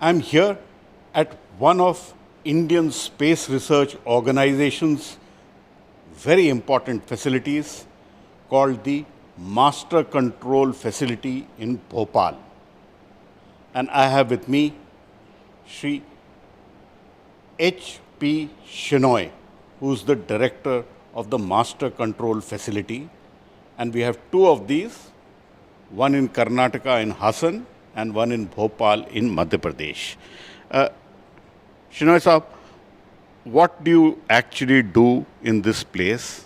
I'm here at one of Indian Space Research Organization's very important facilities called the Master Control Facility in Bhopal. And I have with me Shri H.P. Shenoy, who's the director of the Master Control Facility. And we have two of these, one in Karnataka in Hassan and one in Bhopal in Madhya Pradesh. Shenoy Saab, what do you actually do in this place?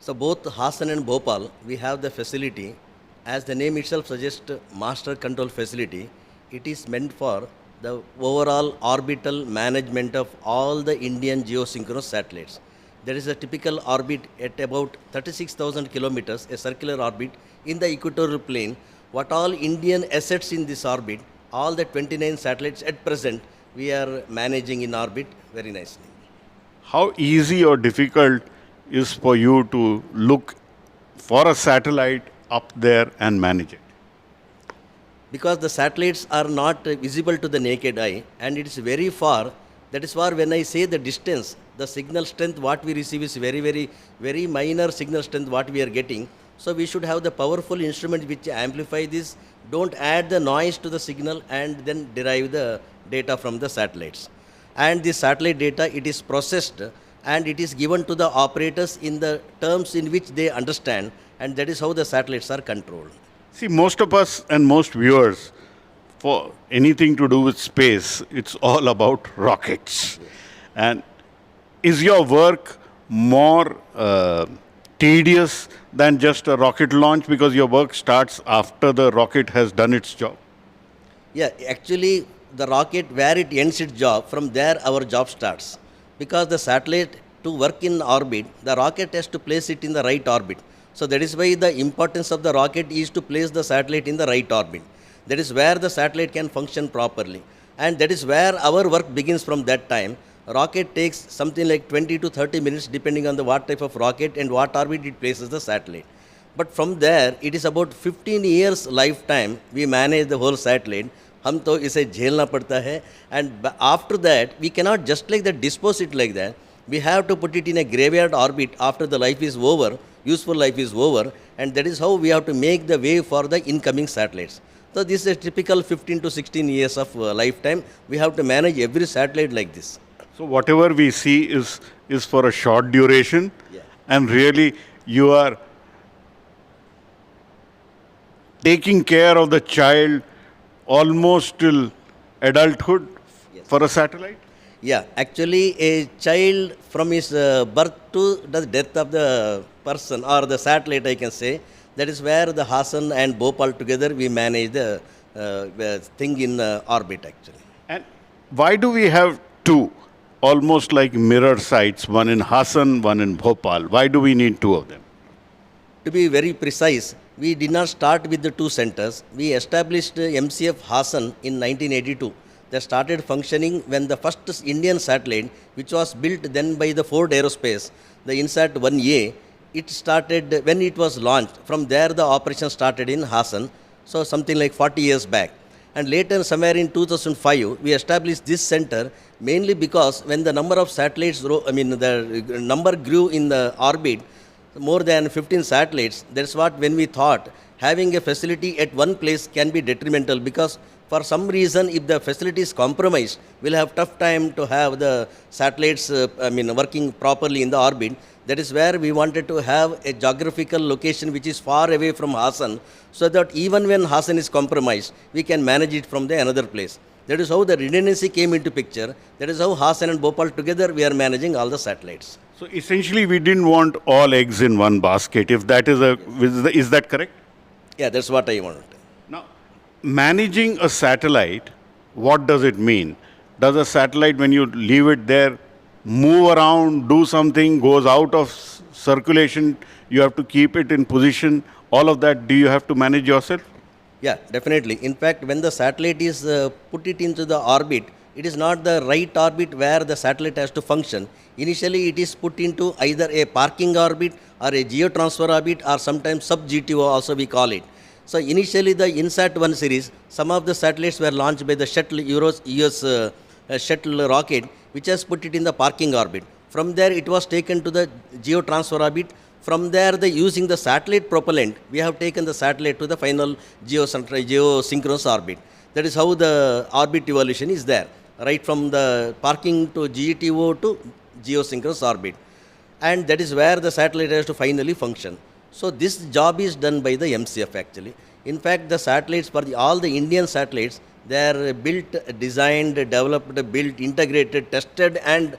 So both Hassan and Bhopal, we have the facility. As the name itself suggests, master control facility, it is meant for the overall orbital management of all the Indian geosynchronous satellites. There is a typical orbit at about 36,000 kilometers, a circular orbit in the equatorial plane. What all Indian assets in this orbit, all the 29 satellites at present, we are managing in orbit very nicely. How easy or difficult is for you to look for a satellite up there and manage it? Because the satellites are not visible to the naked eye and it is very far. That is why when I say the distance, the signal strength what we receive is very minor signal strength what we are getting. So we should have the powerful instrument which amplify this, don't add the noise to the signal and then derive the data from the satellites. And the satellite data, it is processed and it is given to the operators in the terms in which they understand, and that is how the satellites are controlled. See, most of us and most viewers, for anything to do with space, it's all about rockets. And is your work more tedious than just a rocket launch because your work starts after the rocket has done its job? Yeah, actually, the rocket, where it ends its job, from there our job starts. Because the satellite, to work in orbit, the rocket has to place it in the right orbit. So that is why the importance of the rocket is to place the satellite in the right orbit. That is where the satellite can function properly. And that is where our work begins from that time. Rocket takes something like 20 to 30 minutes depending on the what type of rocket and what orbit it places the satellite. But from there, it is about 15 years lifetime we manage the whole satellite. हम तो इसे झेलना पड़ता है, and after that we cannot just like that dispose it like that. We have to put it in a graveyard orbit after the life is over, useful life is over, and that is how we have to make the way for the incoming satellites. So this is a typical 15 to 16 years of lifetime. We have to manage every satellite like this. So whatever we see is for a short duration, Yeah. and really you are taking care of the child almost till adulthood. Yes. For a satellite? Yeah, actually a child from his birth to the death of the person or the satellite, I can say, that is where the Hassan and Bhopal together we manage the thing in orbit actually. And why do we have two, almost like mirror sites, one in Hassan, one in Bhopal? Why do we need two of them? To be very precise, we did not start with the two centers. We established MCF Hassan in 1982. That started functioning when the first Indian satellite, which was built then by the Ford Aerospace, the INSAT 1A, it started when it was launched. From there, the operation started in Hassan, so something like 40 years back. And later, somewhere in 2005, we established this center mainly because when the number of satellites, the number grew in the orbit, more than 15 satellites, that's what when we thought having a facility at one place can be detrimental, because for some reason if the facility is compromised, we'll have tough time to have the satellites working properly in the orbit. That is where we wanted to have a geographical location which is far away from Hassan, so that even when Hassan is compromised, we can manage it from the another place. That is how the redundancy came into picture. That is how Hassan and Bhopal together we are managing all the satellites. So essentially, we didn't want all eggs in one basket. If that is that correct? Yeah, that's what I wanted. Now, managing a satellite, what does it mean? Does a satellite, when you leave it there, move around, do something, goes out of circulation, you have to keep it in position, all of that, do you have to manage yourself? Yeah, definitely. In fact, when the satellite is put it into the orbit, it is not the right orbit where the satellite has to function. Initially, it is put into either a parking orbit or a geotransfer orbit or sometimes sub-GTO also we call it. So initially the INSAT-1 series, some of the satellites were launched by the shuttle US shuttle rocket, which has put it in the parking orbit. From there, it was taken to the geotransfer orbit. From there, using the satellite propellant, we have taken the satellite to the final geosynchronous orbit. That is how the orbit evolution is there, right from the parking to GTO to geosynchronous orbit. And that is where the satellite has to finally function. So this job is done by the MCF actually. In fact, the satellites for all the Indian satellites, they are built, designed, developed, built, integrated, tested, and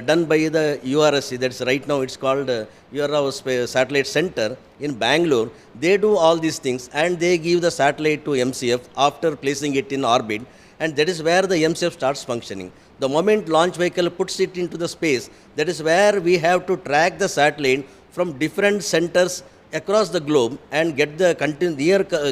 done by the URSC. That's right now it's called URSC Satellite Center in Bangalore. They do all these things and they give the satellite to MCF after placing it in orbit, and that is where the MCF starts functioning. The moment launch vehicle puts it into the space, that is where we have to track the satellite from different centers across the globe and get the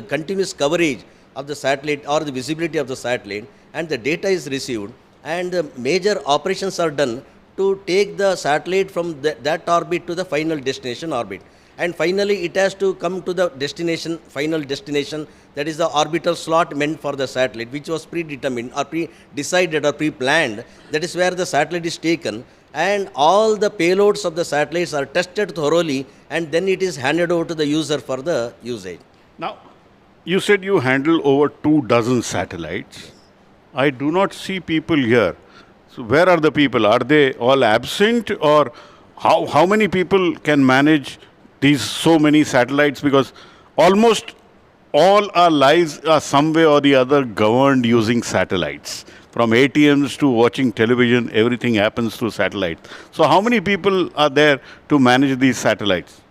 continuous coverage of the satellite or the visibility of the satellite, and the data is received, and the major operations are done to take the satellite from that orbit to the final destination orbit. And finally, it has to come to the destination, final destination, that is the orbital slot meant for the satellite, which was predetermined or pre-decided or pre-planned. That is where the satellite is taken, and all the payloads of the satellites are tested thoroughly, and then it is handed over to the user for the usage. Now, you said you handle over 24 satellites. I do not see people here. So where are the people? Are they all absent, or how many people can manage these so many satellites? Because almost all our lives are some way or the other governed using satellites. From ATMs to watching television, everything happens through satellites. So how many people are there to manage these satellites?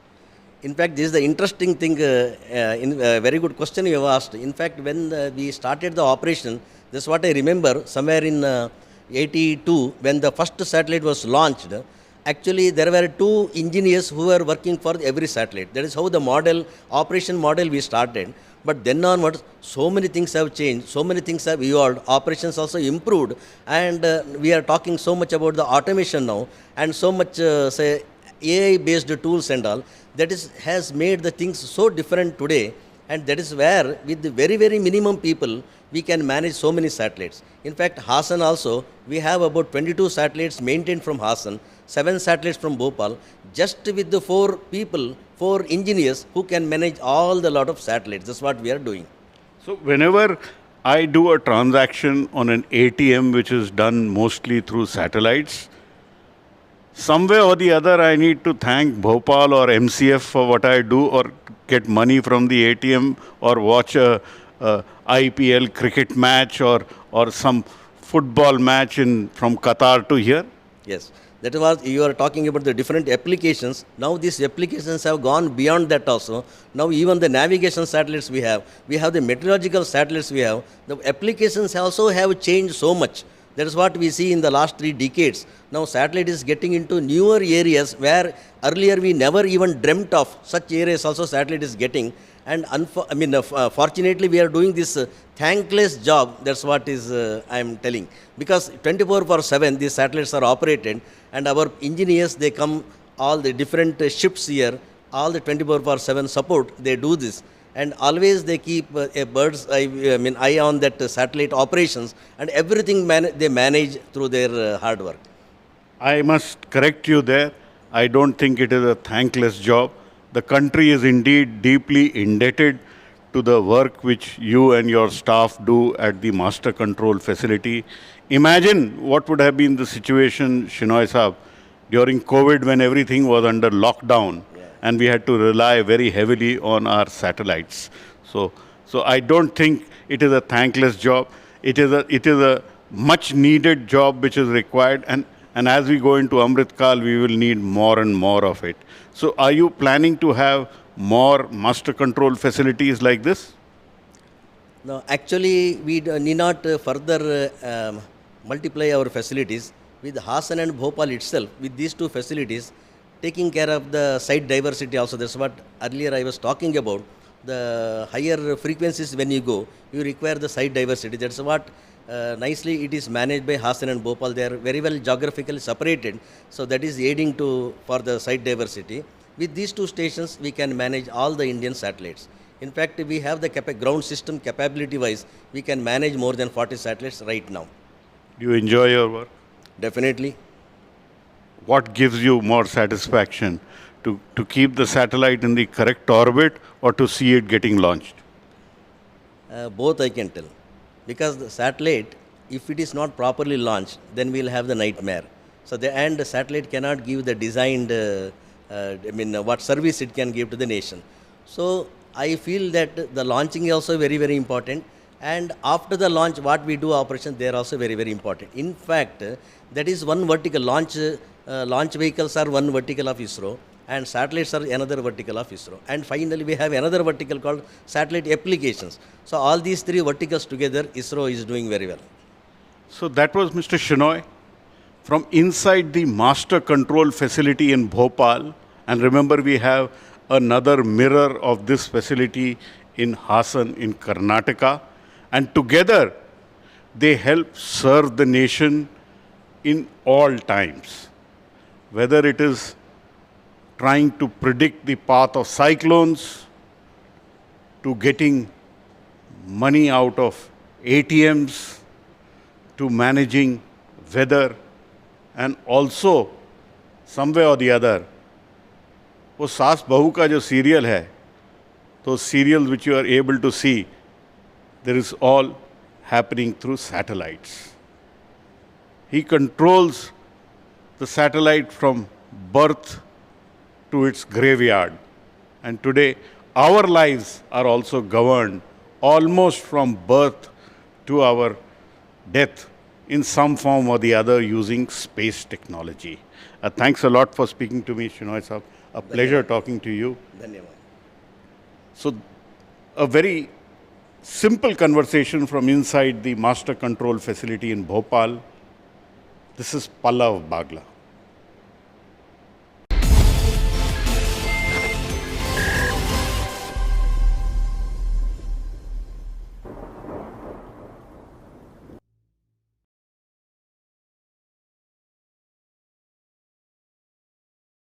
In fact, this is the interesting thing, very good question you have asked. In fact, when we started the operation, this is what I remember, somewhere in 82, when the first satellite was launched, actually there were 2 engineers who were working for every satellite. That is how the operation model we started. But then onwards, so many things have changed, so many things have evolved, operations also improved, and we are talking so much about the automation now, and so much, say, AI-based tools and all, that has made the things so different today, and that is where, with the very, very minimum people, we can manage so many satellites. In fact, Hassan also, we have about 22 satellites maintained from Hassan, 7 satellites from Bhopal, just with the 4 people, 4 engineers who can manage all the lot of satellites. That's what we are doing. So whenever I do a transaction on an ATM, which is done mostly through satellites, some way or the other I need to thank Bhopal or MCF for what I do, or get money from the ATM, or watch a IPL cricket match, or some football match from Qatar to here. Yes, that was, you are talking about the different applications. Now these applications have gone beyond that also. Now even the navigation satellites we have the meteorological satellites we have. The applications also have changed so much. That is what we see in the last 3 decades. Now satellite is getting into newer areas where earlier we never even dreamt of. Such areas also satellite is getting. And fortunately we are doing this thankless job. That's what is I am telling. Because 24/7 these satellites are operated, and our engineers, they come all the different shifts here, all the 24/7 support, they do this. And always they keep a bird's eye on that satellite operations, and everything they manage through their hard work. I must correct you there. I don't think it is a thankless job. The country is indeed deeply indebted to the work which you and your staff do at the master control facility. Imagine what would have been the situation, Shenoy Saab, during COVID, when everything was under lockdown, and we had to rely very heavily on our satellites. So I don't think it is a thankless job. It is a much needed job which is required, and as we go into Amrit Kal, we will need more and more of it. So are you planning to have more master control facilities like this? No, actually we need not further multiply our facilities. With Hassan and Bhopal itself, with these 2 facilities, taking care of the site diversity also. That's what earlier I was talking about. The higher frequencies when you go, you require the site diversity. That's what nicely it is managed by Hassan and Bhopal. They are very well geographically separated. So that is aiding for the site diversity. With these 2 stations, we can manage all the Indian satellites. In fact, we have the ground system capability wise, we can manage more than 40 satellites right now. Do you enjoy your work? Definitely. What gives you more satisfaction? To keep the satellite in the correct orbit or to see it getting launched? Both I can tell. Because the satellite, if it is not properly launched, then we'll have the nightmare. So the satellite cannot give the designed, what service it can give to the nation. So I feel that the launching is also very, very important. And after the launch, what we do operation, they are also very, very important. In fact, that is one vertical launch vehicles are one vertical of ISRO, and satellites are another vertical of ISRO. And finally, we have another vertical called satellite applications. So all these three verticals together, ISRO is doing very well. So that was Mr. Shenoy from inside the master control facility in Bhopal. And remember, we have another mirror of this facility in Hassan in Karnataka. And together, they help serve the nation in all times. Whether it is trying to predict the path of cyclones, to getting money out of ATMs, to managing weather, and also, some way or the other, वो सास बहू का जो serial है, तो serials which you are able to see, there is all happening through satellites. He controls the satellite from birth to its graveyard. And today, our lives are also governed almost from birth to our death in some form or the other using space technology. Thanks a lot for speaking to me, Shenoy Saab. A pleasure talking to you. Dhanyavad. So, a very simple conversation from inside the master control facility in Bhopal. This is Pallav Bagla.